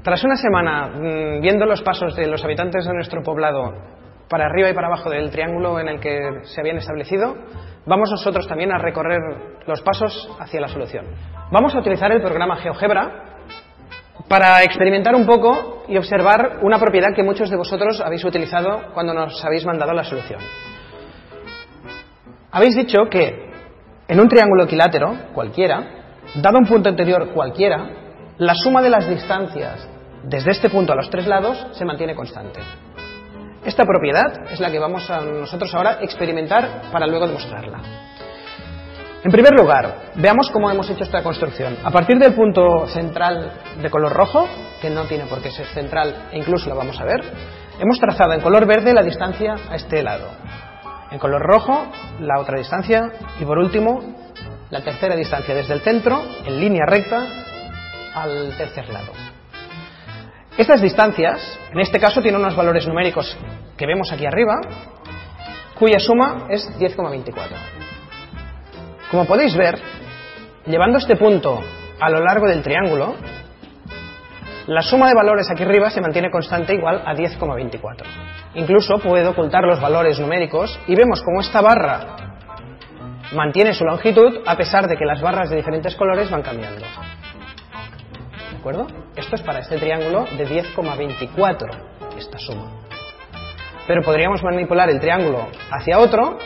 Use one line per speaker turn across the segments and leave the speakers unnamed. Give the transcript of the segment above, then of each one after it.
Tras una semana viendo los pasos de los habitantes de nuestro poblado para arriba y para abajo del triángulo en el que se habían establecido, vamos nosotros también a recorrer los pasos hacia la solución. Vamos a utilizar el programa GeoGebra para experimentar un poco y observar una propiedad que muchos de vosotros habéis utilizado cuando nos habéis mandado la solución. Habéis dicho que en un triángulo equilátero cualquiera, dado un punto interior cualquiera, la suma de las distancias desde este punto a los tres lados se mantiene constante. Esta propiedad es la que vamos a nosotros ahora experimentar para luego demostrarla. En primer lugar, veamos cómo hemos hecho esta construcción. A partir del punto central de color rojo, que no tiene por qué ser central e incluso lo vamos a ver, hemos trazado en color verde la distancia a este lado. En color rojo, la otra distancia y por último, la tercera distancia desde el centro, en línea recta, al tercer lado. Estas distancias, en este caso, tienen unos valores numéricos que vemos aquí arriba, cuya suma es 10,24. Como podéis ver, llevando este punto a lo largo del triángulo, la suma de valores aquí arriba se mantiene constante igual a 10,24. Incluso puedo ocultar los valores numéricos y vemos cómo esta barra mantiene su longitud a pesar de que las barras de diferentes colores van cambiando. ¿De acuerdo? Esto es para este triángulo de 10,24, esta suma. Pero podríamos manipular el triángulo hacia otro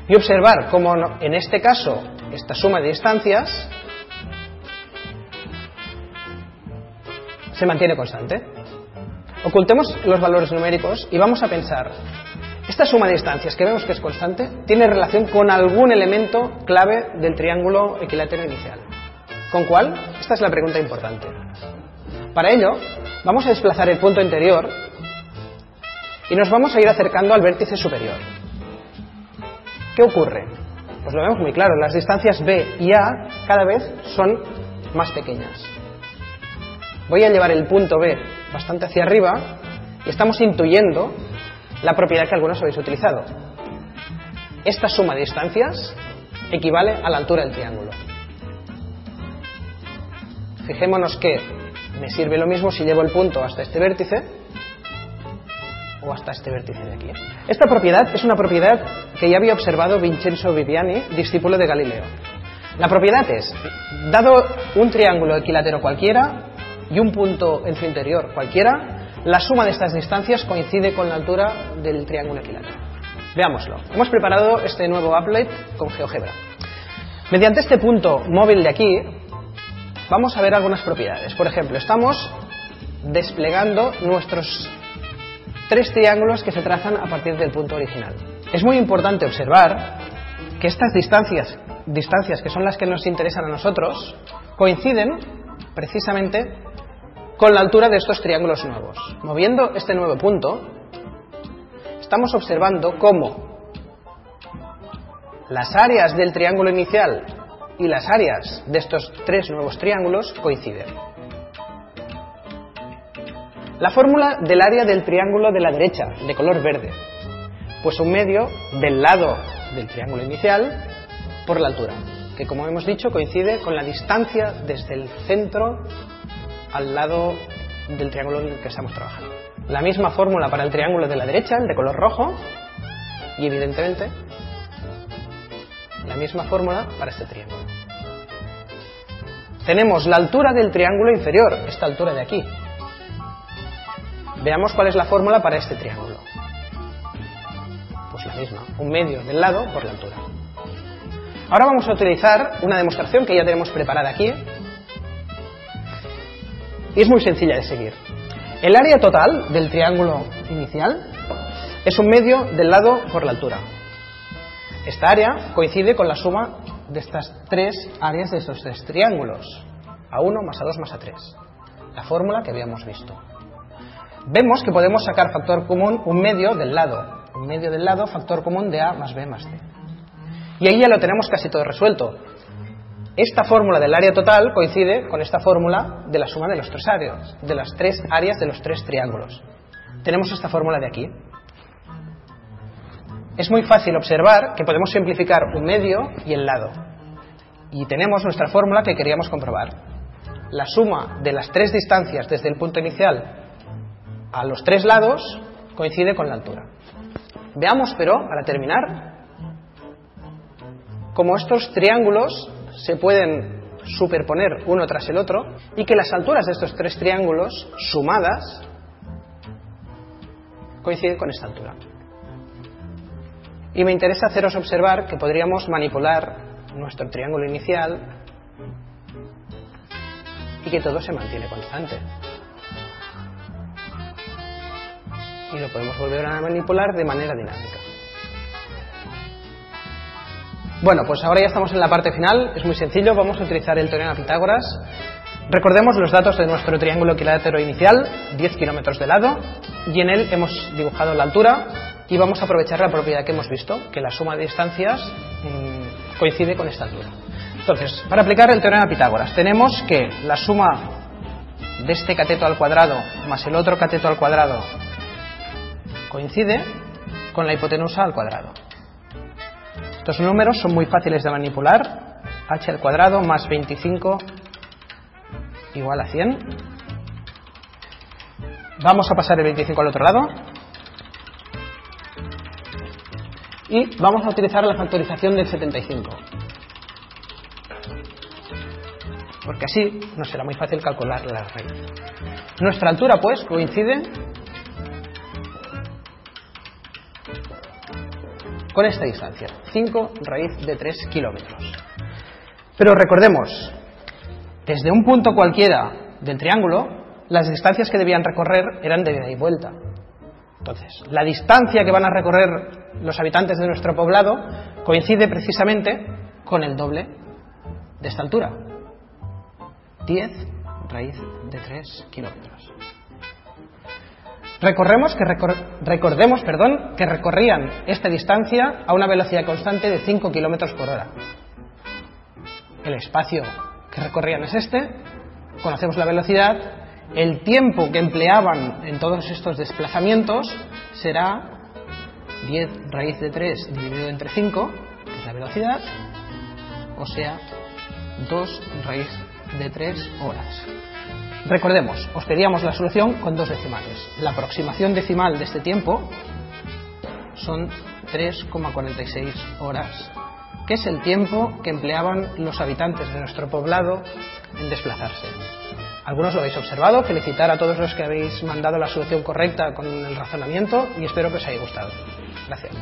y observar cómo en este caso esta suma de distancias se mantiene constante. Ocultemos los valores numéricos y vamos a pensar, esta suma de distancias que vemos que es constante tiene relación con algún elemento clave del triángulo equilátero inicial. ¿Con cuál? Esta es la pregunta importante. Para ello, vamos a desplazar el punto interior y nos vamos a ir acercando al vértice superior. ¿Qué ocurre? Pues lo vemos muy claro, las distancias B y A cada vez son más pequeñas. Voy a llevar el punto B bastante hacia arriba y estamos intuyendo la propiedad que algunos habéis utilizado. Esta suma de distancias equivale a la altura del triángulo. Fijémonos que me sirve lo mismo si llevo el punto hasta este vértice o hasta este vértice de aquí. Esta propiedad es una propiedad que ya había observado Vincenzo Viviani, discípulo de Galileo. La propiedad es, dado un triángulo equilátero cualquiera y un punto en su interior cualquiera, la suma de estas distancias coincide con la altura del triángulo equilátero. Veámoslo. Hemos preparado este nuevo applet con GeoGebra. Mediante este punto móvil de aquí, vamos a ver algunas propiedades. Por ejemplo, estamos desplegando nuestros tres triángulos que se trazan a partir del punto original. Es muy importante observar que estas distancias que son las que nos interesan a nosotros, coinciden precisamente con la altura de estos triángulos nuevos. Moviendo este nuevo punto, estamos observando cómo las áreas del triángulo inicial y las áreas de estos tres nuevos triángulos coinciden. La fórmula del área del triángulo de la derecha, de color verde, pues un medio del lado del triángulo inicial por la altura, que como hemos dicho coincide con la distancia desde el centro al lado del triángulo en el que estamos trabajando. La misma fórmula para el triángulo de la derecha, el de color rojo, y evidentemente la misma fórmula para este triángulo. Tenemos la altura del triángulo inferior, esta altura de aquí. Veamos cuál es la fórmula para este triángulo. Pues la misma, un medio del lado por la altura. Ahora vamos a utilizar una demostración que ya tenemos preparada aquí. Y es muy sencilla de seguir. El área total del triángulo inicial es un medio del lado por la altura. Esta área coincide con la suma de estas tres áreas de estos tres triángulos. A1 más A2 más A3. La fórmula que habíamos visto. Vemos que podemos sacar factor común un medio del lado. Un medio del lado, factor común de A más B más C. Y ahí ya lo tenemos casi todo resuelto. Esta fórmula del área total coincide con esta fórmula de la suma de los tres áreas, de las tres áreas de los tres triángulos. Tenemos esta fórmula de aquí. Es muy fácil observar que podemos simplificar un medio y el lado. Y tenemos nuestra fórmula que queríamos comprobar. la suma de las tres distancias desde el punto inicial a los tres lados coincide con la altura. Veamos, pero, para terminar, cómo estos triángulos se pueden superponer uno tras el otro y que las alturas de estos tres triángulos sumadas coinciden con esta altura. Y me interesa haceros observar que podríamos manipular nuestro triángulo inicial y que todo se mantiene constante. Y lo podemos volver a manipular de manera dinámica. Bueno, pues ahora ya estamos en la parte final, es muy sencillo, vamos a utilizar el teorema de Pitágoras. Recordemos los datos de nuestro triángulo equilátero inicial, 10 kilómetros de lado, y en él hemos dibujado la altura y vamos a aprovechar la propiedad que hemos visto, que la suma de distancias coincide con esta altura. Entonces, para aplicar el teorema de Pitágoras, tenemos que la suma de este cateto al cuadrado más el otro cateto al cuadrado coincide con la hipotenusa al cuadrado. Estos números son muy fáciles de manipular. H al cuadrado más 25 igual a 100. Vamos a pasar el 25 al otro lado. Y vamos a utilizar la factorización del 75. Porque así nos será muy fácil calcular la raíz. Nuestra altura, pues, coincide con esta distancia, 5 raíz de 3 kilómetros. Pero recordemos, desde un punto cualquiera del triángulo, las distancias que debían recorrer eran de ida y vuelta. Entonces, la distancia que van a recorrer los habitantes de nuestro poblado coincide precisamente con el doble de esta altura, 10 raíz de 3 kilómetros. Recordemos que recorrían esta distancia a una velocidad constante de 5 kilómetros por hora. El espacio que recorrían es este, conocemos la velocidad, el tiempo que empleaban en todos estos desplazamientos será 10 raíz de 3 dividido entre 5, que es la velocidad, o sea, 2 raíz de 3 horas. Recordemos, obteníamos la solución con dos decimales. La aproximación decimal de este tiempo son 3,46 horas, que es el tiempo que empleaban los habitantes de nuestro poblado en desplazarse. Algunos lo habéis observado, felicitar a todos los que habéis mandado la solución correcta con el razonamiento y espero que os haya gustado. Gracias.